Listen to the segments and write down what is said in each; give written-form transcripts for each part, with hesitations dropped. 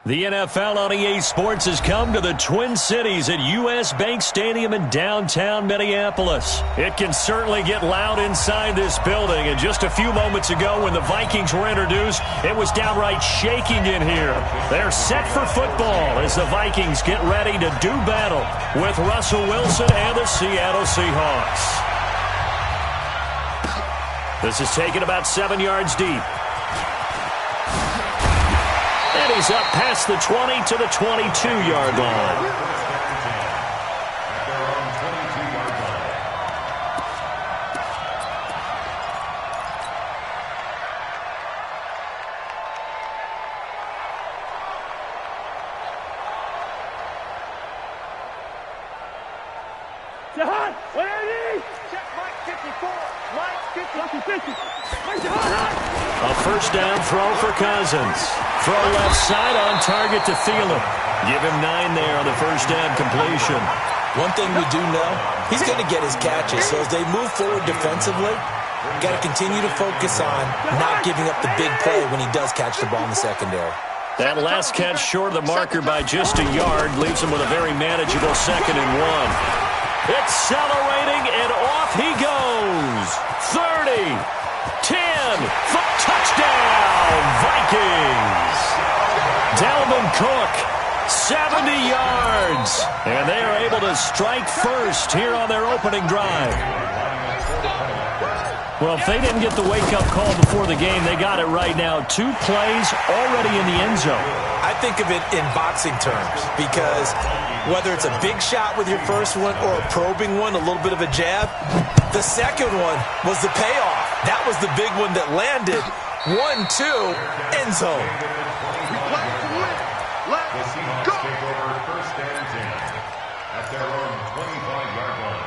The NFL on EA Sports has come to the Twin Cities at US Bank Stadium in downtown Minneapolis. It can certainly get loud inside this building, and just a few moments ago when the Vikings were introduced, it was downright shaking in here. They're set for football as the Vikings get ready to do battle with Russell Wilson and the Seattle Seahawks. This is taken about 7 yards deep. And he's up past the 20 to the 22-yard line. A first down throw for Cousins. Throw left side on target to Thielen. Give him 9 there on the first down completion. One thing we do know, he's going to get his catches. So as they move forward defensively, got to continue to focus on not giving up the big play when he does catch the ball in the secondary. That last catch short of the marker by just a yard leaves him with a very manageable 2nd and 1. Accelerating, and off he goes. 30, 10, touchdown, Vikings. Dalvin Cook, 70 yards. And they are able to strike first here on their opening drive. Well, if they didn't get the wake-up call before the game, they got it right now. 2 plays already in the end zone. I think of it in boxing terms because whether it's a big shot with your first one or a probing one, a little bit of a jab, the second one was the payoff. That was the big one that landed. 1-2, end zone. Let's go. Take over first and 10 at their own 25-yard line.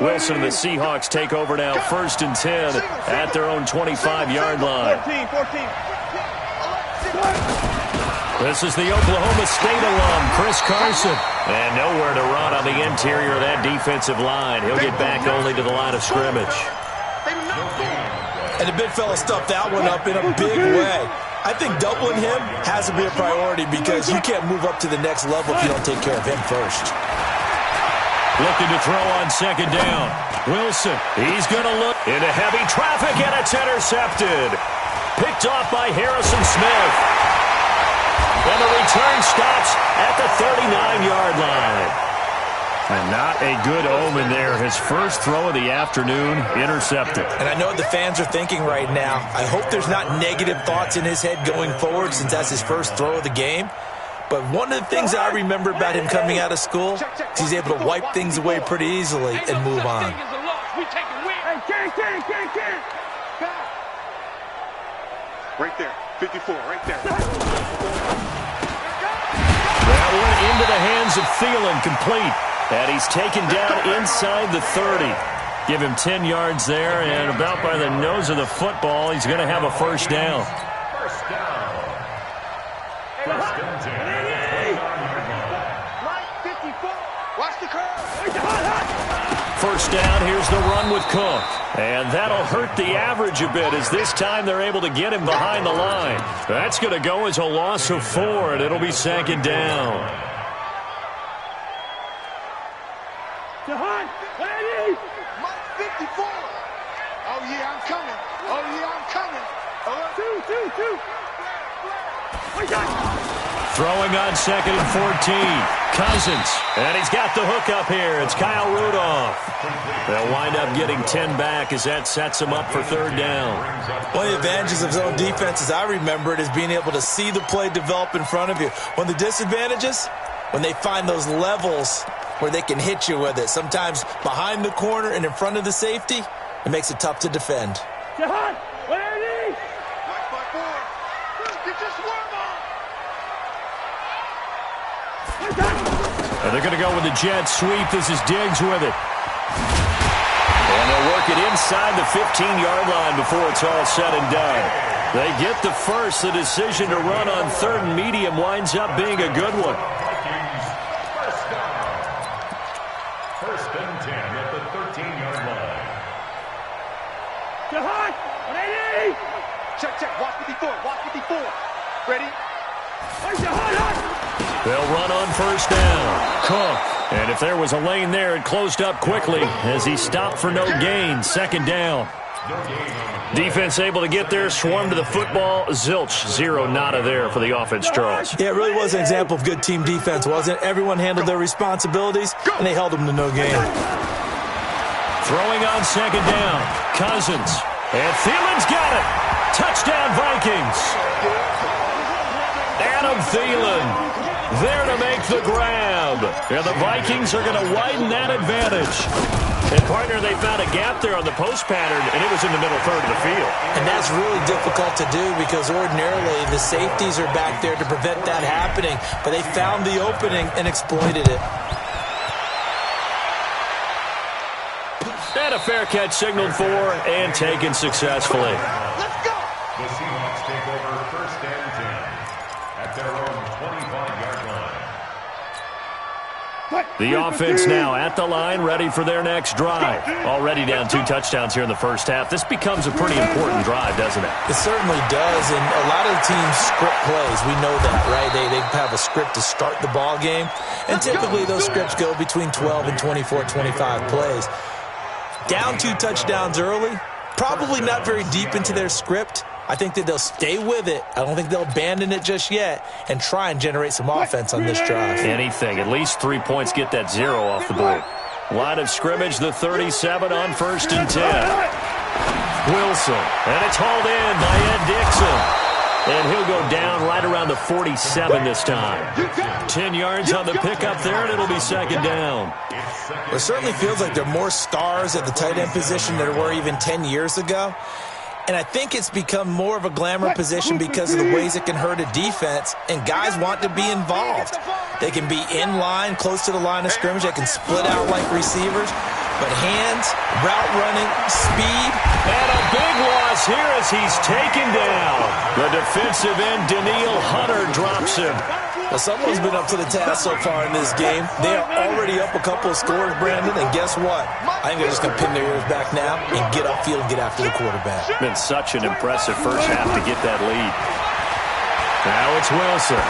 Wilson and the Seahawks take over now, 1st and 10 at their own 25-yard line. 14. This is the Oklahoma State alum, Chris Carson. And nowhere to run on the interior of that defensive line. He'll get back only to the line of scrimmage. And the big fella stuffed that one up in a big way. I think doubling him has to be a priority because you can't move up to the next level if you don't take care of him first. Looking to throw on 2nd down. Wilson, he's going to look into heavy traffic, and it's intercepted. Picked off by Harrison Smith. And the return stops at the 39-yard line. And not a good omen there. His first throw of the afternoon intercepted. And I know what the fans are thinking right now. I hope there's not negative thoughts in his head going forward since that's his first throw of the game. But one of the things that I remember about him coming out of school is he's able to wipe things away pretty easily and move on. Right there, 54, right there. That one into the hands of Thielen, complete. And he's taken down inside the 30. Give him 10 yards there, and about by the nose of the football, he's going to have a first down. First down. First and 10. Watch the curve. First down, here's the run with Cook. And that'll hurt the average a bit as this time they're able to get him behind the line. That's going to go as a loss of 4, and it'll be 2nd down. Mike 54. Oh, yeah, I'm coming. Throwing on 2nd and 14. Cousins. And he's got the hook up here. It's Kyle Rudolph. They'll wind up getting 10 back as that sets him up for 3rd down. One of the advantages of zone defense, as I remember it, is being able to see the play develop in front of you. One of the disadvantages, when they find those levels where they can hit you with it. Sometimes behind the corner and in front of the safety, it makes it tough to defend. And they're going to go with the jet sweep. This is Diggs with it. And they'll work it inside the 15-yard line before it's all said and done. They get the first. The decision to run on 3rd and medium winds up being a good one. First and 10 at the 13-yard line. Check. Watch 54. Ready? They'll run on 1st down. Cook. And if there was a lane there, it closed up quickly as he stopped for no gain. 2nd down. Defense able to get there, swarm to the football. Zilch, 0 nada there for the offense, Charles. Yeah, it really was an example of good team defense, wasn't it? Everyone handled their responsibilities, and they held them to no gain. Throwing on 2nd down. Cousins. And Thielen's got it. Touchdown, Vikings. Adam Thielen there to make the grab. And the Vikings are going to widen that advantage. And, partner, they found a gap there on the post pattern, and it was in the middle 3rd of the field. And that's really difficult to do because ordinarily the safeties are back there to prevent that happening. But they found the opening and exploited it. And a fair catch signaled for and taken successfully. Let's go! The Seahawks take over 1st and 10 at their own 25-yard line. The offense now at the line, ready for their next drive. Already down 2 touchdowns here in the first half. This becomes a pretty important drive, doesn't it? It certainly does, and a lot of teams script plays. We know that, right? They have a script to start the ball game, and typically those scripts go between 12 and 24, 25 plays. Down 2 touchdowns early, probably not very deep into their script. I think that they'll stay with it. I don't think they'll abandon it just yet and try and generate some offense on this drive. Anything. At least 3 points get that 0 off the board. Line of scrimmage, the 37 on 1st and 10. Wilson. And it's hauled in by Ed Dixon. And he'll go down right around the 47 this time. 10 yards on the pickup there, and it'll be 2nd down. It certainly feels like there are more stars at the tight end position than there were even 10 years ago. And I think it's become more of a glamour position because of the ways it can hurt a defense, and guys want to be involved. They can be in line, close to the line of scrimmage. They can split out like receivers. But hands, route running, speed. And a big loss here as he's taken down. The defensive end, Daniil Hunter, drops him. Well, someone's been up to the task so far in this game. They are already up a couple of scores, Brandon, and guess what? I think they're just going to pin their ears back now and get upfield and get after the quarterback. Been such an impressive first half to get that lead. Now it's Wilson.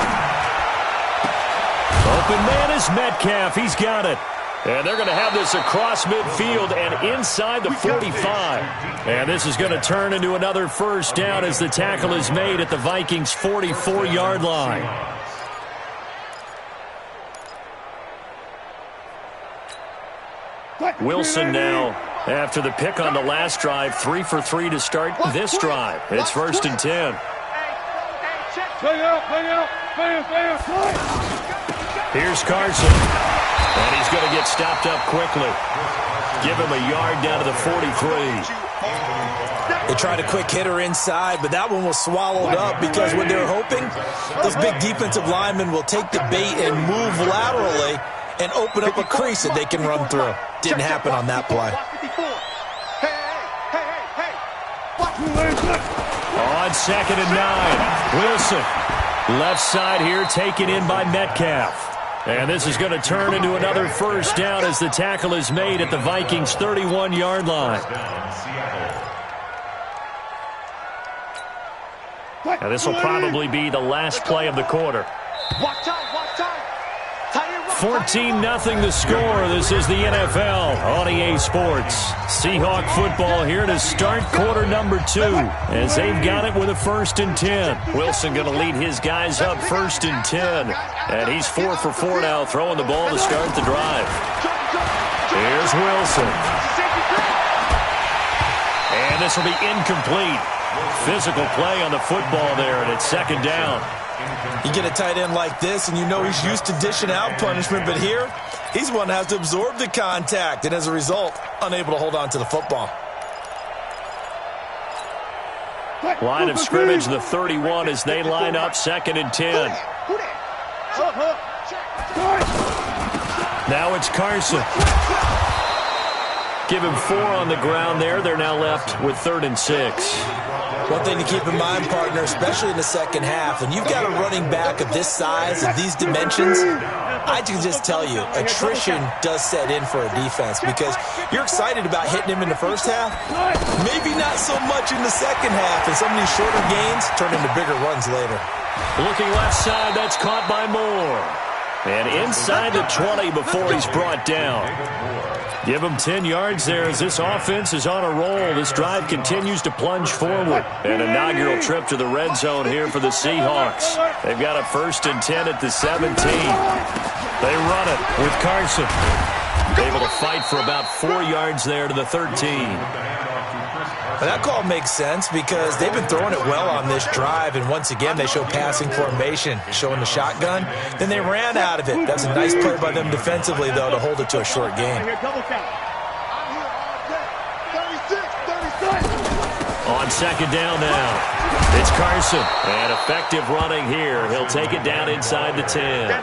Open man is Metcalf. He's got it. And they're going to have this across midfield and inside the 45. And this is going to turn into another 1st down as the tackle is made at the Vikings' 44-yard line. Wilson now, after the pick on the last drive, 3 for 3 to start this drive. It's 1st and 10. Here's Carson. And he's going to get stopped up quickly. Give him a yard down to the 43. They tried a quick hitter inside, but that one was swallowed up because what they're hoping, those big defensive linemen will take the bait and move laterally and open up a crease that they can run through. Didn't happen on that play. On 2nd and 9, Wilson. Left side here taken in by Metcalf. And this is going to turn into another 1st down as the tackle is made at the Vikings' 31-yard line. Now this will probably be the last play of the quarter. 14-0 the score. This is the NFL on EA Sports. Seahawk football here to start quarter number 2 as they've got it with a 1st and 10. Wilson going to lead his guys up 1st and 10. And he's 4 for 4 now, throwing the ball to start the drive. Here's Wilson. And this will be incomplete. Physical play on the football there, and it's 2nd down. You get a tight end like this, and you know he's used to dishing out punishment, but here, he's one that has to absorb the contact, and as a result, unable to hold on to the football. Line of scrimmage, the 31, as they line up 2nd and 10. Now it's Carson. Give him 4 on the ground there. They're now left with 3rd and 6. One thing to keep in mind, partner, especially in the second half, when you've got a running back of this size and these dimensions, I can just tell you, attrition does set in for a defense because you're excited about hitting him in the first half, maybe not so much in the second half, and some of these shorter gains turn into bigger runs later. Looking left side, that's caught by Moore. And inside the 20 before he's brought down. Give him 10 yards there as this offense is on a roll. This drive continues to plunge forward. An inaugural trip to the red zone here for the Seahawks. They've got a 1st and 10 at the 17. They run it with Carson. Able to fight for about 4 yards there to the 13. And that call makes sense because they've been throwing it well on this drive, and once again they show passing formation, showing the shotgun. Then they ran out of it. That's a nice play by them defensively, though, to hold it to a short gain. On second down now, it's Carson. And effective running here. He'll take it down inside the 10.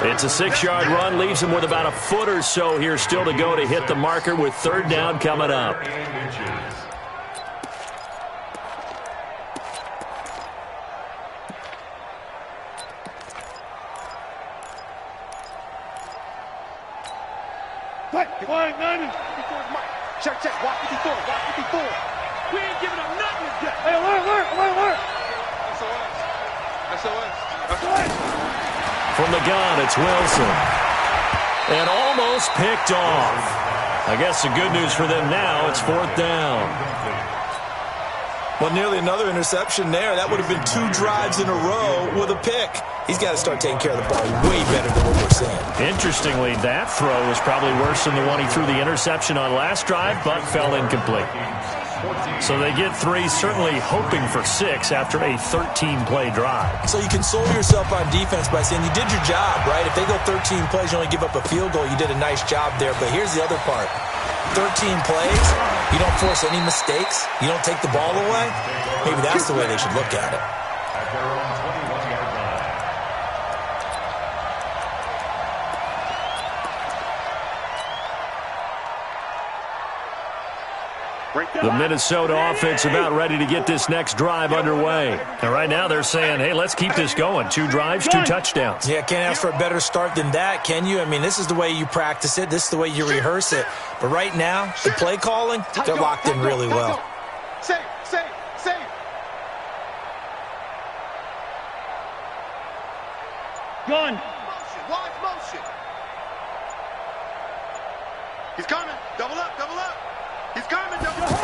It's a 6-yard run, leaves him with about a foot or so here still to go to hit the marker with 3rd down coming up. Check. Walk 54. We ain't giving up nothing yet. Hey, alert. SOS. From the gun, it's Wilson. And almost picked off. I guess the good news for them now, it's 4th down. Well, nearly another interception there. That would have been 2 drives in a row with a pick. He's got to start taking care of the ball way better than what we're seeing. Interestingly, that throw was probably worse than the one he threw the interception on last drive, but fell incomplete. So they get 3, certainly hoping for 6 after a 13-play drive. So you console yourself on defense by saying you did your job, right? If they go 13 plays, you only give up a field goal, you did a nice job there. But here's the other part. 13 plays, you don't force any mistakes, you don't take the ball away. Maybe that's the way they should look at it. At their own 21-yard line. The Minnesota offense about ready to get this next drive underway. And right now they're saying, hey, let's keep this going. 2 drives, 2 touchdowns. Yeah, can't ask for a better start than that, can you? I mean, this is the way you practice it. This is the way you rehearse it. But right now, the play calling, they're locked in really well. Save. Gun. Wide motion. He's coming. Double up. He's coming. Double up.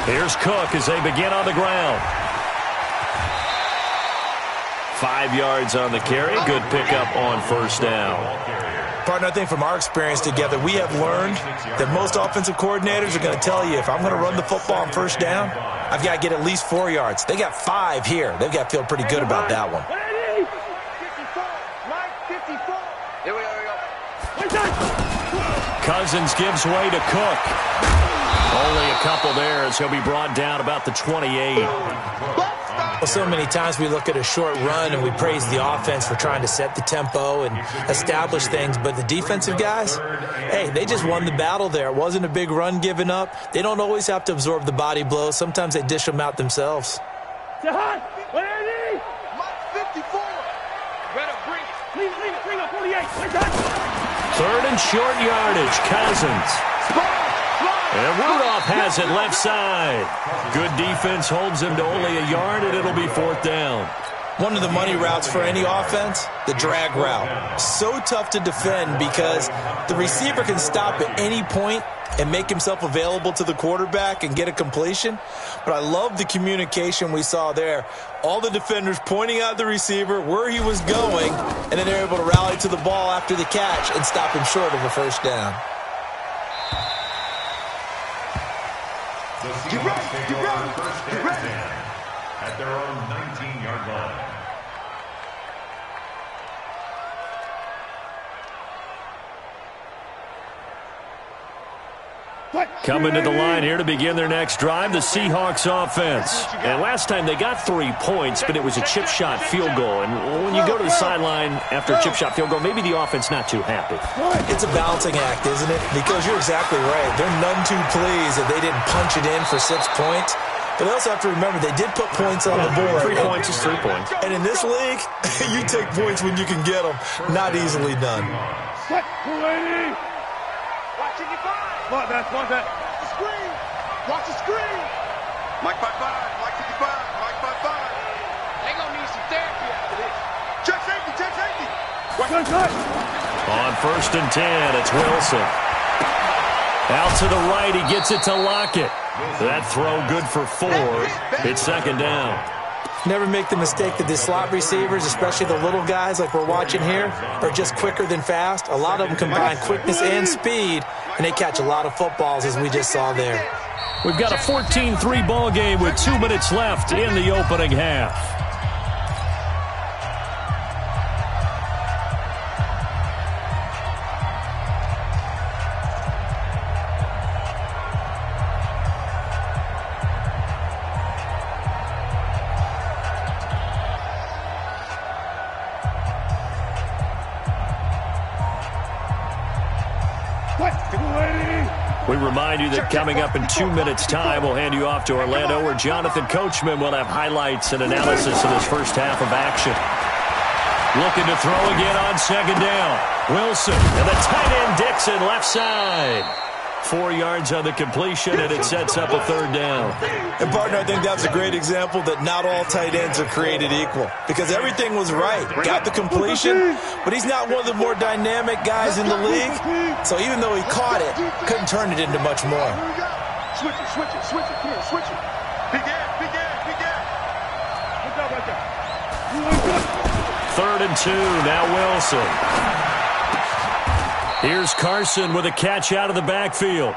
Here's Cook as they begin on the ground. 5 yards on the carry. Good pickup on 1st down. Partner, I think from our experience together, we have learned that most offensive coordinators are going to tell you, if I'm going to run the football on 1st down, I've got to get at least 4 yards. They got 5 here. They've got to feel pretty good about that one. Here we go. Cousins gives way to Cook. Only a couple there as he'll be brought down about the 28. Well, so many times we look at a short run and we praise the offense for trying to set the tempo and establish things, but the defensive guys, hey, they just won the battle there. It wasn't a big run given up. They don't always have to absorb the body blows. Sometimes they dish them out themselves. Mike 54. Better bring it. Leave it. Bring up 48. 3rd and short yardage. Cousins. And Rudolph has it left side. Good defense holds him to only a yard, and it'll be 4th down. One of the money routes for any offense, the drag route. So tough to defend because the receiver can stop at any point and make himself available to the quarterback and get a completion. But I love the communication we saw there. All the defenders pointing out the receiver, where he was going, and then they're able to rally to the ball after the catch and stop him short of a 1st down. The Seahawks take over 1st and 10 at their own 19-yard line. Coming to the line here to begin their next drive, the Seahawks offense. And last time they got 3 points, but it was a chip shot field goal. And when you go to the sideline after a chip shot field goal, maybe the offense not too happy. It's a balancing act, isn't it? Because you're exactly right. They're none too pleased that they didn't punch it in for 6 points. But they also have to remember they did put points on the board. 3 points is 3 points. And in this league, you take points when you can get them. Not easily done. Set, 280. Watch it, you five. Watch that. Screen. Watch the screen. Mike 5-5. Mike 55. Mike 5-5. They gonna need some therapy after this. Check safety. Cut. On 1st and 10, it's Wilson. Out to the right, he gets it to Lockett. That throw good for 4. It's 2nd down. Never make the mistake that the slot receivers, especially the little guys like we're watching here, are just quicker than fast. A lot of them combine quickness and speed, and they catch a lot of footballs, as we just saw there. We've got a 14-3 ball game with 2 minutes left in the opening half. We remind you that coming up in 2 minutes' time, we'll hand you off to Orlando, where Jonathan Coachman will have highlights and analysis of this first half of action. Looking to throw again on 2nd down. Wilson and the tight end Dixon left side. 4 yards on the completion, and it sets up a 3rd down. And, partner, I think that's a great example that not all tight ends are created equal, because everything was right. Got the completion, but he's not one of the more dynamic guys in the league. So even though he caught it, couldn't turn it into much more. Switch it. Come here, switch it. Big ass. Look out right there. 3rd and 2, now Wilson. Here's Carson with a catch out of the backfield.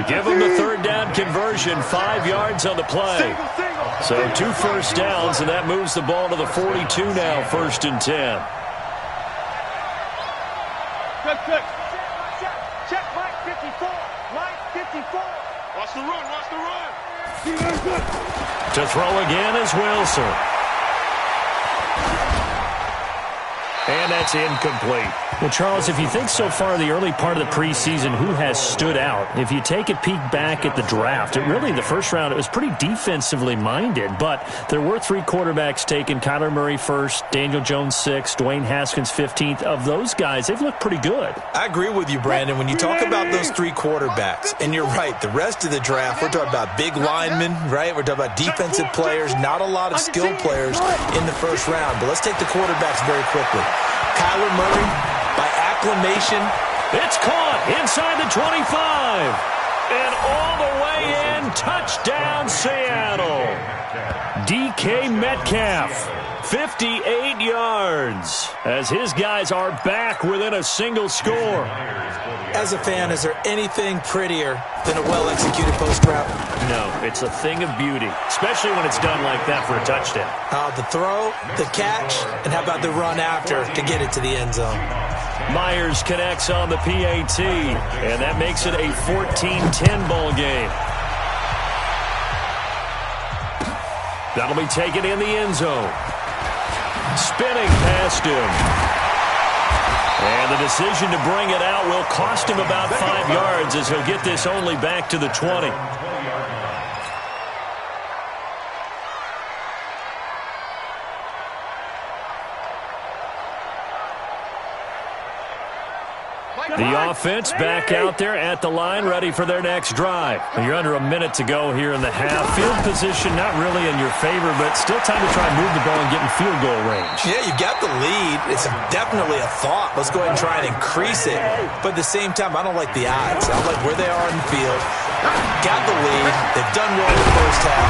Give him the 3rd down conversion, 5 yards on the play. So 2 first downs, and that moves the ball to the 42 now, 1st and 10. Check Mike 54. Mike 54. Watch the run. To throw again is Wilson. And that's incomplete. Well, Charles, if you think so far the early part of the preseason, who has stood out? If you take a peek back at the draft, the first round, it was pretty defensively minded, but there were 3 quarterbacks taken. Kyler Murray first, Daniel Jones 6th, Dwayne Haskins 15th. Of those guys, they've looked pretty good. I agree with you, Brandon. When you talk about those 3 quarterbacks, and you're right, the rest of the draft, we're talking about big linemen, right? We're talking about defensive players, not a lot of skilled players in the first round. But let's take the quarterbacks very quickly. Kyler Murray, by acclamation. It's caught inside the 25. And all the way in, touchdown Seattle. DK Metcalf, 58 yards, as his guys are back within a single score. As a fan, is there anything prettier than a well-executed post route? No, it's a thing of beauty, especially when it's done like that for a touchdown. The throw, the catch, and how about the run after to get it to the end zone? Myers connects on the PAT, and that makes it a 14-10 ball game. That'll be taken in the end zone. Spinning past him. And the decision to bring it out will cost him about 5 yards, as he'll get this only back to the 20. The offense back out there at the line, ready for their next drive. You're under a minute to go here in the half. Field position not really in your favor, but still time to try and move the ball and get in field goal range. Yeah, you got the lead. It's definitely a thought. Let's go ahead and try and increase it. But at the same time, I don't like the odds. I don't like where they are in the field. Got the lead. They've done well in the first half.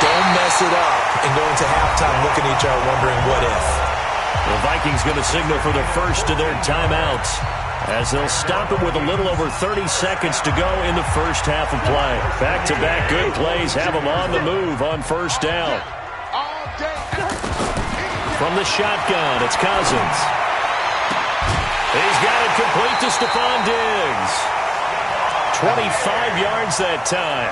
Don't mess it up and go into halftime looking at each other wondering what if. The Vikings going to signal for the first of their timeouts, as they'll stop it with a little over 30 seconds to go in the first half of play. Back-to-back good plays have them on the move on first down. From the shotgun, it's Cousins. He's got it complete to Stephon Diggs. 25 yards that time.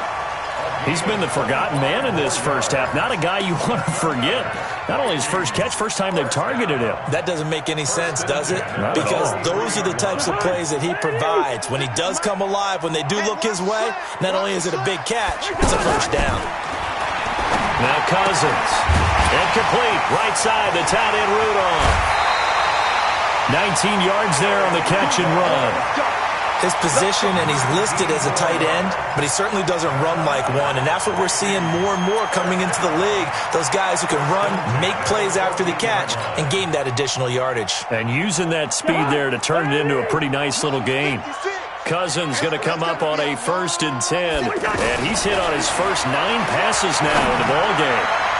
He's been the forgotten man in this first half. Not a guy you want to forget. Not only his first catch, first time they've targeted him. That doesn't make any sense, does it? Not because at all. those are the types of plays that he provides. When he does come alive, when they do look his way, not only is it a big catch, it's a first down. Cousins. Incomplete. Right side, the tight end Rudolph. 19 yards there on the catch and run. His position, and he's listed as a tight end, but he certainly doesn't run like one, and that's what we're seeing more and more coming into the league. Those guys who can run, make plays after the catch, and gain that additional yardage. And using that speed there to turn it into a pretty nice little game. Cousins going to come up on a 1st and 10, and he's hit on his first 9 passes now in the ballgame.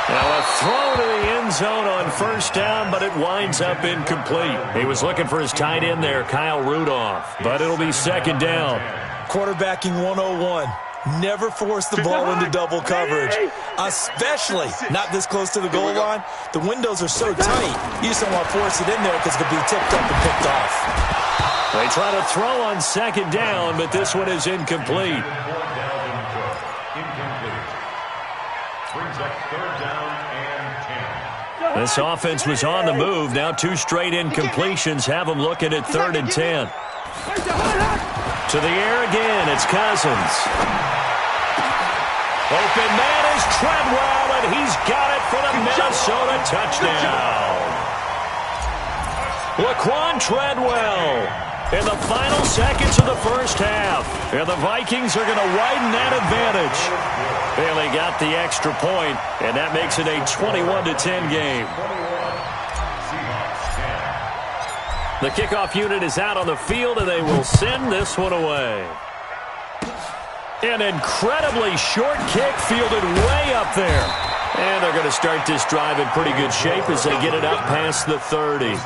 Now a throw to the end zone on 1st down, but it winds up incomplete. He was looking for his tight end there, Kyle Rudolph, but it'll be 2nd down. Quarterbacking 101. Never force the ball into double coverage, especially not this close to the goal line. The windows are so tight, you just don't want to force it in there because it could be tipped up and picked off. They try to throw on 2nd down, but this one is incomplete. Brings up 3rd down and 10. This offense was on the move. Now 2 straight incompletions have them looking at 3rd and 10. To the air again, it's Cousins. Open man is Treadwell, and he's got it for the Minnesota touchdown. Laquan Treadwell in the final seconds of the 1st half. And the Vikings are going to widen that advantage. Bailey got the extra point, and that makes it a 21-10 game. The kickoff unit is out on the field, and they will send this one away. An incredibly short kick fielded way up there. And they're going to start this drive in pretty good shape as they get it up past the 30.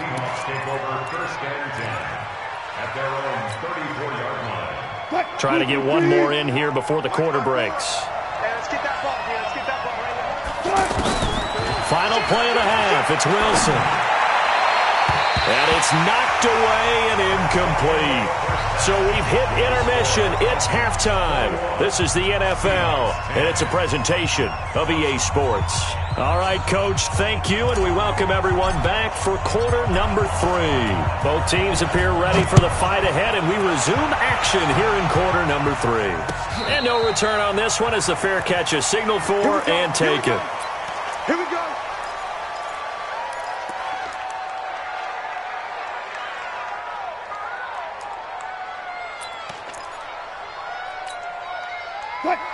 Trying to get one more in here before the quarter breaks. Final play of the half. It's Wilson. And it's knocked away and incomplete. So we've hit intermission. It's halftime. This is the NFL, and it's a presentation of EA Sports. All right, Coach, thank you, and we welcome everyone back for quarter number 3. Both teams appear ready for the fight ahead, and we resume action here in quarter number 3. And no return on this one as the fair catch is signaled for and taken. Here we go.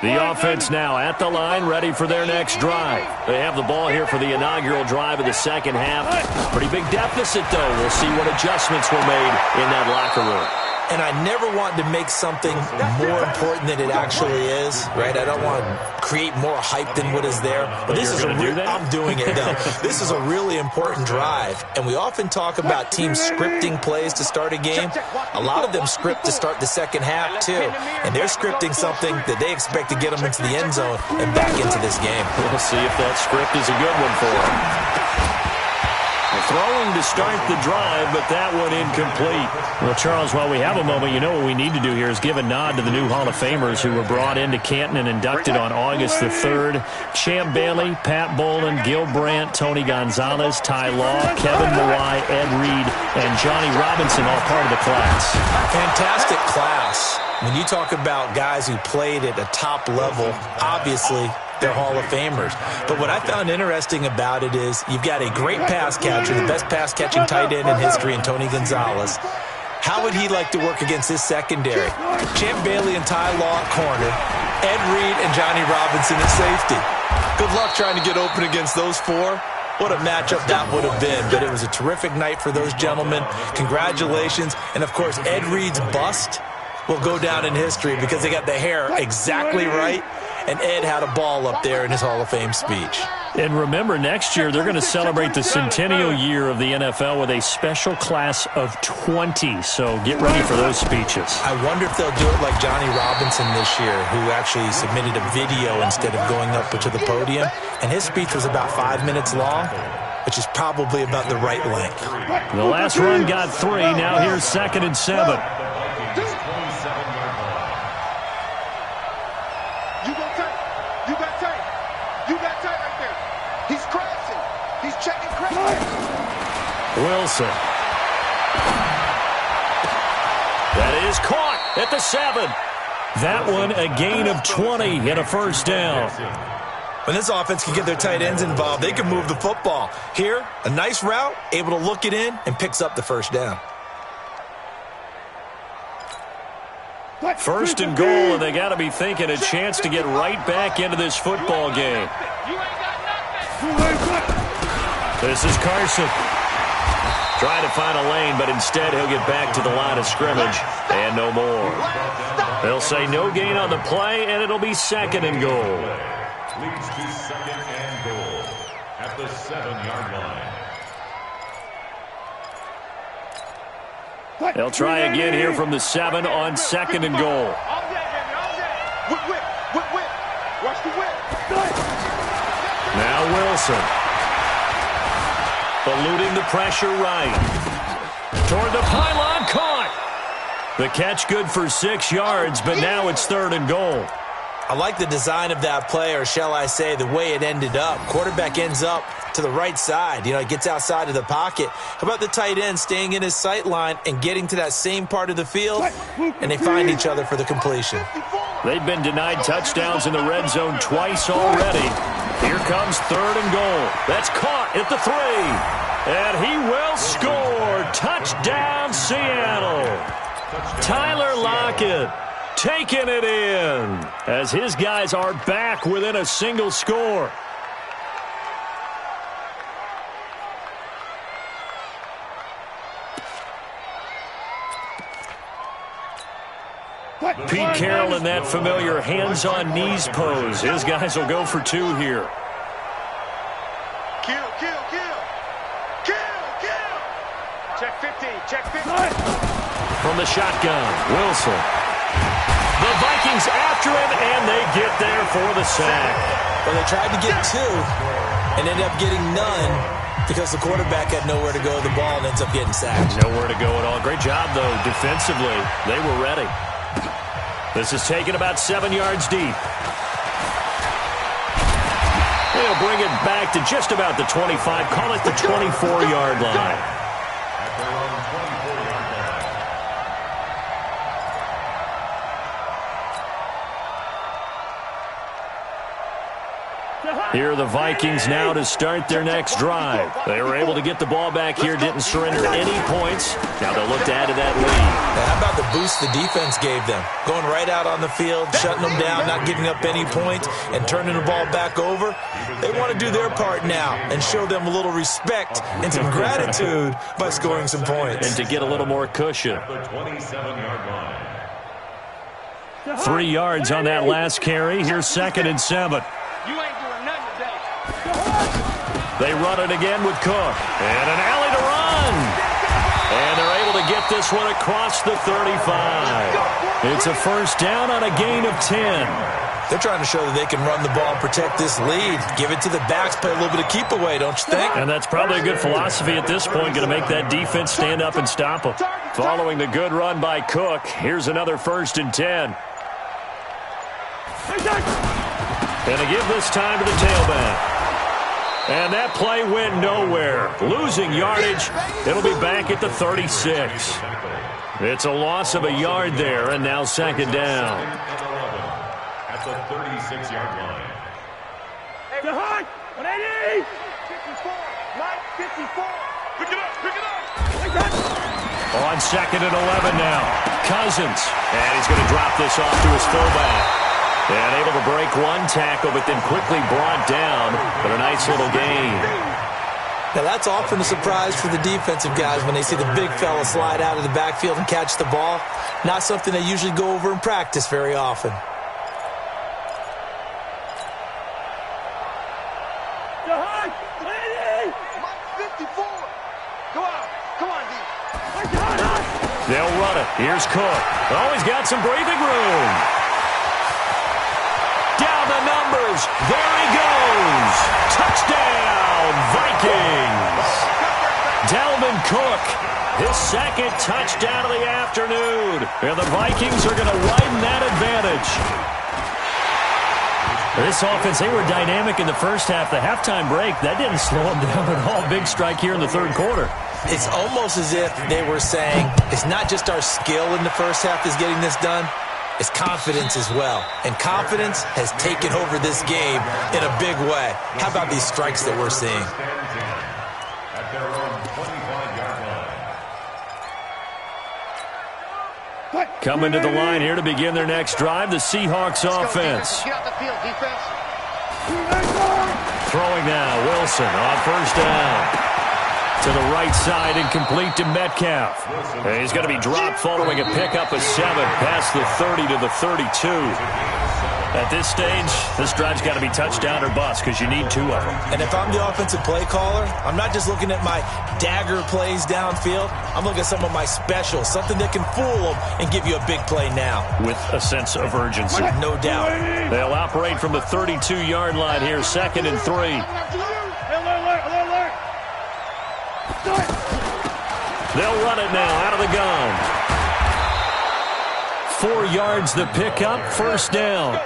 The offense now at the line, ready for their next drive. They have the ball here for the inaugural drive of the 2nd half. Pretty big deficit, though. We'll see what adjustments were made in that locker room. And I never want to make something more important than it actually is, right? I don't want to create more hype than what is there. But this is I'm doing it now. This is a really important drive. And we often talk about teams scripting plays to start a game. A lot of them script to start the 2nd half, too. And they're scripting something that they expect to get them into the end zone and back into this game. We'll see if that script is a good one for them. Throwing to start the drive, but that one incomplete. Well, Charles, while we have a moment, you know what we need to do here is give a nod to the new Hall of Famers who were brought into Canton and inducted on August the 3rd. Champ Bailey, Pat Bolin, Gil Brandt, Tony Gonzalez, Ty Law, Kevin Mawai, Ed Reed, and Johnny Robinson, all part of the class. Fantastic class. When you talk about guys who played at a top level, obviously they're Hall of Famers. But what I found interesting about it is you've got a great pass catcher, the best pass-catching tight end in history, in Tony Gonzalez. How would he like to work against this secondary? Champ Bailey and Ty Law at corner, Ed Reed and Johnny Robinson at safety. Good luck trying to get open against those 4. What a matchup that would have been. But it was a terrific night for those gentlemen. Congratulations. And, of course, Ed Reed's bust will go down in history because they got the hair exactly right. And Ed had a ball up there in his Hall of Fame speech. And remember, next year they're going to celebrate the centennial year of the NFL with a special class of 20. So get ready for those speeches. I wonder if they'll do it like Johnny Robinson this year, who actually submitted a video instead of going up to the podium. And his speech was about 5 minutes long, which is probably about the right length. The last run got 3. Now here's 2nd and 7. Wilson. That is caught at the 7. That one a gain of 20 and a 1st down. When this offense can get their tight ends involved, they can move the football. Here, a nice route, able to look it in, and picks up the first down. First and goal, and they got to be thinking a chance to get right back into this football game. This is Carson. Trying to find a lane, but instead he'll get back to the line of scrimmage and no more. They'll say no gain on the play, and it'll be second and goal. Leads to second and goal at the 7-yard line. They'll try again here from the 7 on second and goal. Now Wilson. Eluding the pressure right. Toward the pylon, caught. The catch good for 6 yards, but now it's third and goal. I like the design of that play, or shall I say the way it ended up. Quarterback ends up to the right side. He gets outside of the pocket. How about the tight end staying in his sight line and getting to that same part of the field, and they find each other for the completion. They've been denied touchdowns in the red zone twice already. Here comes third and goal. That's caught at the 3. And he will score. Touchdown, Seattle. Tyler Lockett taking it in as his guys are back within a single score. Pete Carroll in that familiar hands-on knees pose. His guys will go for 2 here. Kill, kill, kill. Kill, kill. Check 15, check 15. From the shotgun, Wilson. The Vikings after him, and they get there for the sack. Well, they tried to get 2 and ended up getting none because the quarterback had nowhere to go with the ball and ends up getting sacked. Nowhere to go at all. Great job, though, defensively. They were ready. This is taken about 7 yards deep. They'll bring it back to just about the 25. Call it the 24-yard line. At their own 24-yard line. Here are the Vikings now to start their next drive. They were able to get the ball back here, didn't surrender any points. Now they'll look to add to that lead. Now, how about the boost the defense gave them? Going right out on the field, shutting them down, not giving up any points, and turning the ball back over. They want to do their part now and show them a little respect and some gratitude by scoring some points. And to get a little more cushion. The 27-yard line. 3 yards on that last carry. Here's second and 7. You ain't doing nothing today. They run it again with Cook. And an alley to run. And they're able to get this one across the 35. It's a first down on a gain of 10. They're trying to show that they can run the ball and protect this lead. Give it to the backs, play a little bit of keep away, don't you think? And that's probably a good philosophy at this point, going to make that defense stand up and stop them. Following the good run by Cook, here's another first and 10. Going to give this time to the tailback. And that play went nowhere. Losing yardage. It'll be back at the 36. It's a loss of a yard there, and now second down. At the 36-yard line. Hey, 180. 54. Mike, 54. Pick it up, pick it up. On second and 11 now. Cousins. And he's going to drop this off to his fullback. And able to break one tackle, but then quickly brought down. But a nice little gain. Now, that's often a surprise for the defensive guys when they see the big fella slide out of the backfield and catch the ball. Not something they usually go over in practice very often. They'll run it. Here's Cook. Oh, he's got some breathing room. Down the numbers. There he goes. Touchdown, Vikings. Dalvin Cook, his second touchdown of the afternoon. And the Vikings are going to widen that advantage. This offense, they were dynamic in the first half. The halftime break, that didn't slow them down at all. Big strike here in the third quarter. It's almost as if they were saying, it's not just our skill in the first half that's getting this done. is confidence as well. And confidence has taken over this game in a big way. How about these strikes that we're seeing? At their own 25-yard line. Coming to the line here to begin their next drive, the Seahawks offense. Get out the field, defense. Throwing now, Wilson on first down. To the right side and complete to Metcalf. And he's going to be dropped following a pickup of 7 past the 30 to the 32. At this stage, this drive's got to be touchdown or bust because you need 2 of them. And if I'm the offensive play caller, I'm not just looking at my dagger plays downfield. I'm looking at some of my specials, something that can fool them and give you a big play now. With a sense of urgency. No doubt. They'll operate from the 32-yard line here, 2nd and 3. They'll run it now out of the gun. 4 yards the pickup, first down.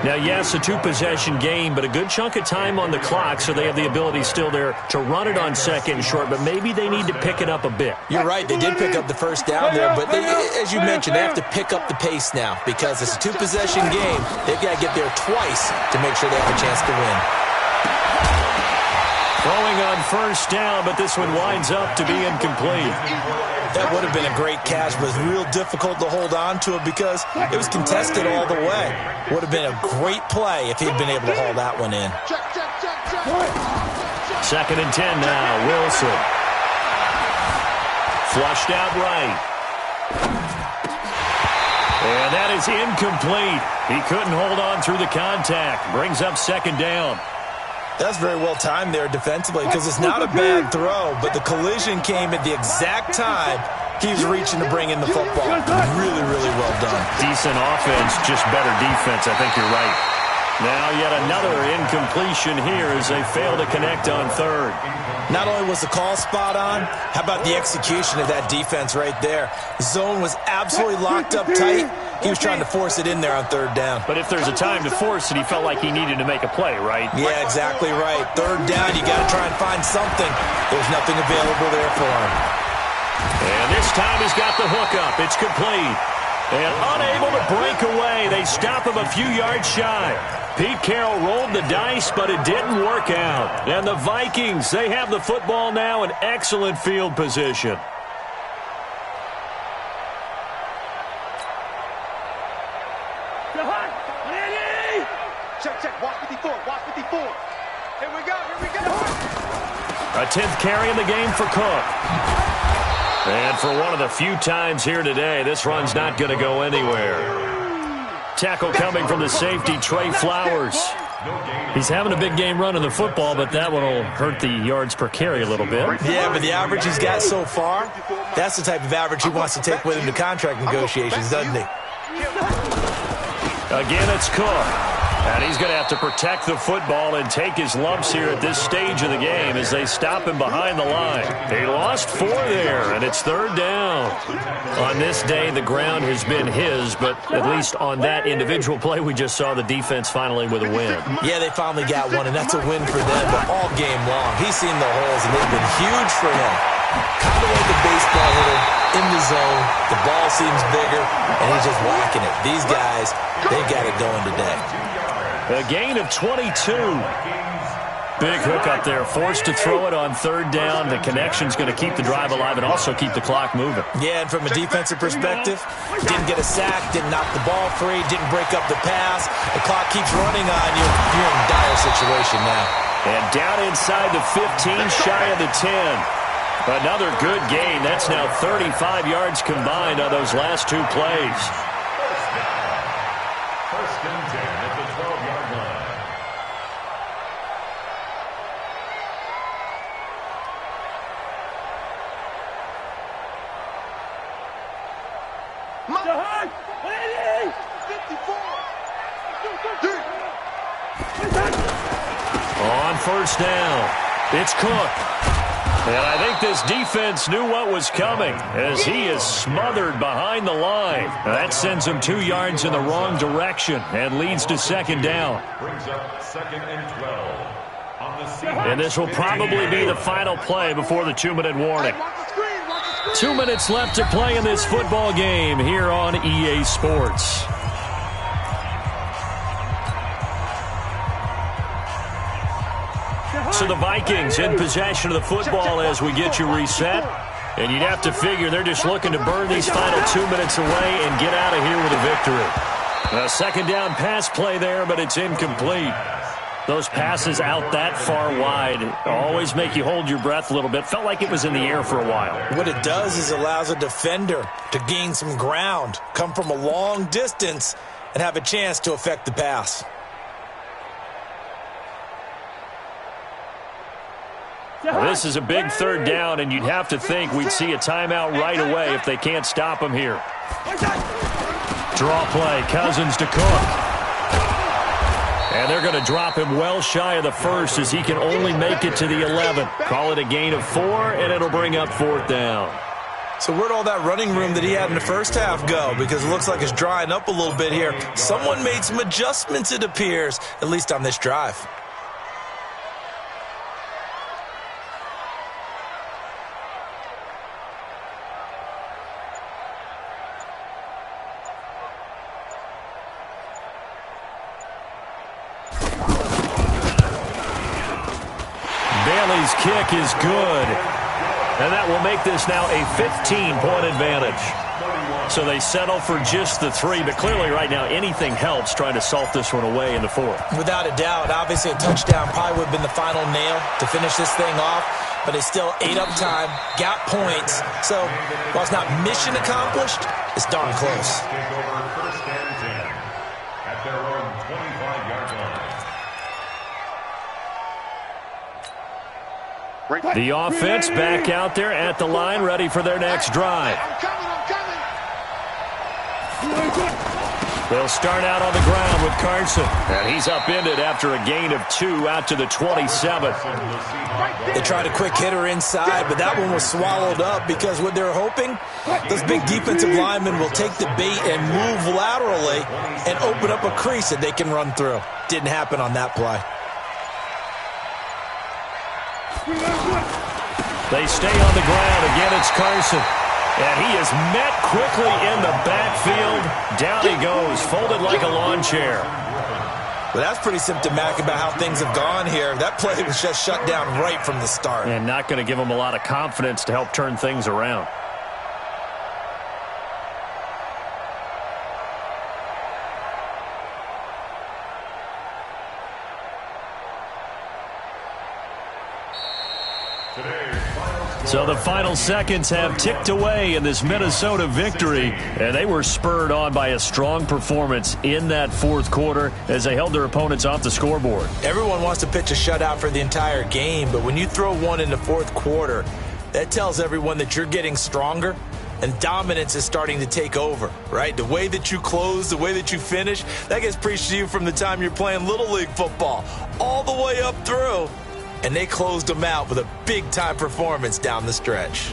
Now, yes, a 2-possession game, but a good chunk of time on the clock, so they have the ability still there to run it on 2nd and short, but maybe they need to pick it up a bit. You're right. They did pick up the first down there, but as you mentioned, they have to pick up the pace now because it's a 2-possession game. They've got to get there twice to make sure they have a chance to win. Throwing on first down, but this one winds up to be incomplete. That would have been a great catch, but it's real difficult to hold on to it because it was contested all the way. Would have been a great play if he'd been able to haul that one in. 2nd and 10 now, Wilson. Flushed out right. And that is incomplete. He couldn't hold on through the contact. Brings up 2nd down. That's very well timed there defensively because it's not a bad throw, but the collision came at the exact time he was reaching to bring in the football. Really, really well done. Decent offense, just better defense. I think you're right. Now yet another incompletion here as they fail to connect on 3rd. Not only was the call spot on, how about the execution of that defense right there? The zone was absolutely locked up tight. He was trying to force it in there on 3rd down. But if there's a time to force it, he felt like he needed to make a play, right? Yeah, exactly right. 3rd down, you got to try and find something. There's nothing available there for him. And this time he's got the hookup. It's complete. And unable to break away. They stop him a few yards shy. Pete Carroll rolled the dice, but it didn't work out. And the Vikings, they have the football now in excellent field position. Check. Watch 54. Watch 54. Here we go. A 10th carry in the game for Cook. And for one of the few times here today, this run's not going to go anywhere. Tackle coming from the safety, Trey Flowers. He's having a big game running the football, but that one will hurt the yards per carry a little bit. Yeah, but the average he's got so far, that's the type of average he wants to take with him to contract negotiations, doesn't he? Again, it's Cook. And he's going to have to protect the football and take his lumps here at this stage of the game as they stop him behind the line. He lost 4 there, and it's 3rd down. On this day, the ground has been his, but at least on that individual play, we just saw the defense finally with a win. Yeah, they finally got one, and that's a win for them, but all game long, he's seen the holes, and they've been huge for him. Kind of like a baseball hitter in the zone. The ball seems bigger, and he's just whacking it. These guys, they've got it going today. A gain of 22. Big hook up there. Forced to throw it on 3rd down. The connection's going to keep the drive alive and also keep the clock moving. Yeah, and from a defensive perspective, didn't get a sack, didn't knock the ball free, didn't break up the pass. The clock keeps running on you. You're in a dire situation now. And down inside the 15, shy of the 10. Another good gain. That's now 35 yards combined on those last 2 plays. First and 10 at the 12-yard line. On first down, it's Cook. And I think this defense knew what was coming as he is smothered behind the line. That sends him 2 yards in the wrong direction and leads to 2nd down. Brings up 2nd and 12. On the And this will probably be the final play before the 2-minute warning. 2 minutes left to play in this football game here on EA Sports. So the Vikings in possession of the football as we get you reset. And you'd have to figure they're just looking to burn these final 2 minutes away and get out of here with a victory. A second down pass play there, but it's incomplete. Those passes out that far wide always make you hold your breath a little bit. Felt like it was in the air for a while. What it does is allows a defender to gain some ground, come from a long distance, and have a chance to affect the pass. Well, this is a big third down, and you'd have to think we'd see a timeout right away if they can't stop him here. Draw play, Cousins to Cook. And they're going to drop him well shy of the first as he can only make it to the 11. Call it a gain of 4, and it'll bring up fourth down. So where'd all that running room that he had in the first half go? Because it looks like it's drying up a little bit here. Someone made some adjustments, it appears, at least on this drive. Bailey's kick is good. And that will make this now a 15-point advantage. So they settle for just the 3, but clearly right now anything helps trying to salt this one away in the 4th. Without a doubt, obviously a touchdown probably would have been the final nail to finish this thing off, but it's still 8 up time, got points. So while it's not mission accomplished, it's darn close. Take over first and 10 at their own 25-yard line. The offense back out there at the line, ready for their next drive. I'm coming. They'll start out on the ground with Carson. And he's upended after a gain of 2 out to the 27. They tried a quick hitter inside, but that one was swallowed up because what they're hoping, those big defensive linemen will take the bait and move laterally and open up a crease that they can run through. Didn't happen on that play. They stay on the ground. Again, it's Carson. And he is met quickly in the backfield. Down he goes, folded like a lawn chair. Well, that's pretty symptomatic about how things have gone here. That play was just shut down right from the start. And not going to give him a lot of confidence to help turn things around. So the final seconds have ticked away in this Minnesota victory, and they were spurred on by a strong performance in that 4th quarter as they held their opponents off the scoreboard. Everyone wants to pitch a shutout for the entire game, but when you throw one in the 4th quarter, that tells everyone that you're getting stronger and dominance is starting to take over, right? The way that you close, the way that you finish, that gets preached to you from the time you're playing Little League football all the way up through. And they closed them out with a big-time performance down the stretch.